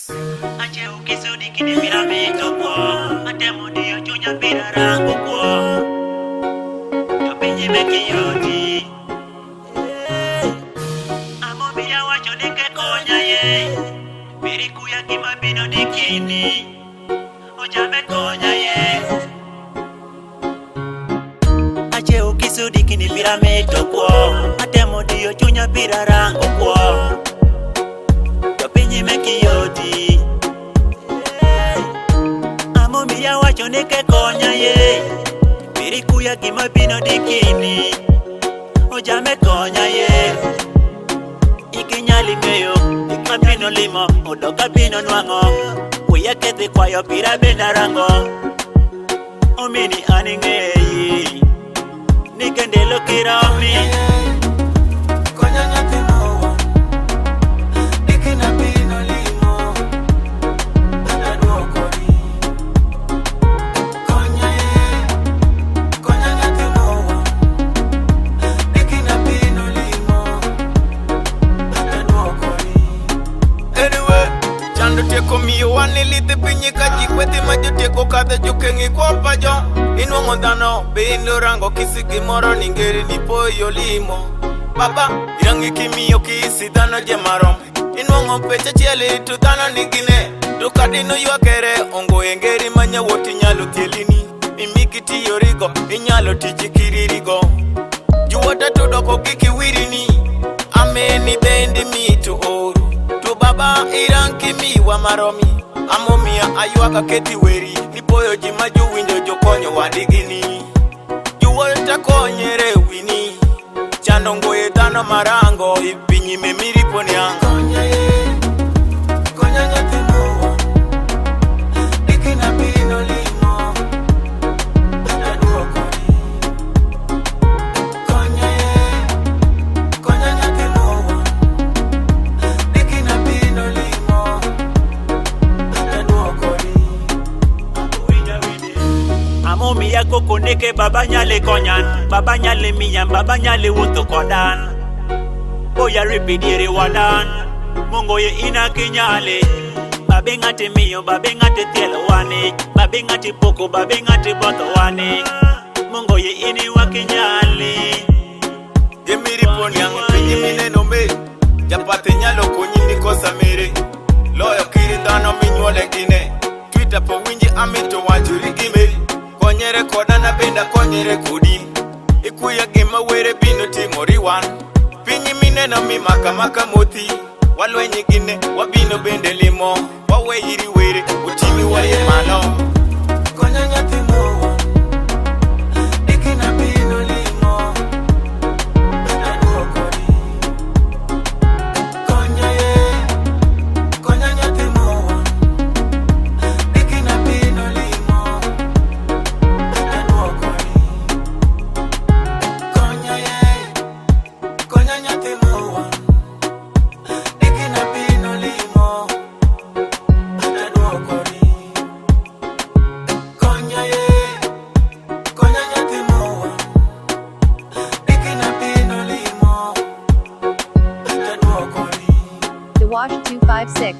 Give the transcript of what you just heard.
Ache ukisudi kini piramito kwa Atemo diyo chunya pira rangu kwa Yopinyi meki yoti Amo biya wacho dike konya ye Biriku ya kima bino dikini Ojame konya ye Ache ukisudi kini piramito kwa Atemo diyo chunya pira rangu kwa Yopinyi meki yoti Amomia wacho neke konya ye Biriku ya kima bino dikini Ojame konya ye Ikinyali meyo Ikma bino limo Odoka bino nwango Uya kete kwa yo pira benda rango Omini aningeyi Nikendelo kirami Konya nyati mowa Dikina bino limo Adaduokori Konya nyati mowa Dikina bino limo Adaduokori Anyway, chando teko miyo wani lite pinyi kaji kweti majo teko kata jukengi kwa pajo Inwango dano, bendo rango kisiki moro ningeri nipo yolimo Baba, irangi kimiyo kisi dano jemarom Inwango pecha chieli tu dano nigine Dukadino yuakere, ongo engeri manya woti nyalo tielini Mimikiti yorigo, inyalo tichikiririgo Juwata tudoko kiki wirini Ameni bendi mitu oru Tu baba irangi miwa maromi Amomia ayuaka keti weri Nipoyo jimaju winjo jokonyo wadigini Juwata konyere wini Chando ngoye dano marango Ipinyi memiri poniango Konya nyati mowa Dikina bino limo Adaduokori Konya nyati mowa Dikina bino limo Adaduokori Amomia koko neke baba nyale konyan Baba nyale miyan, baba nyale wuto kodan Boya ripidiri wadan Mungo ye ina kinyale Babe ngati miyo, babe ngati tielo wane Babe ngati poko, babe ngati boto wane Mungo ye ini wa kinyale Gemiri poniango pinyi mine nombe Japate nyalo kunyini kosa mere Loyo kiri dano minyole gine Twitter po winji amito wajuri gimeri Konyere koda na benda konyere kudi Ikuya gima were bino timori wan Pinyi mine no mi maka moti Walwenye gine wabino bende limo Wawe yiri were utimi waye mano Konya nyati mowa Dikina bino limo Adaduokori Konya nyati mowa Dikina bino limo Adaduokori Konya nyati mowa Dikina bino limo Adaduokori Konya nyati mowa Dikina bino limo Adaduokori The Wash 256.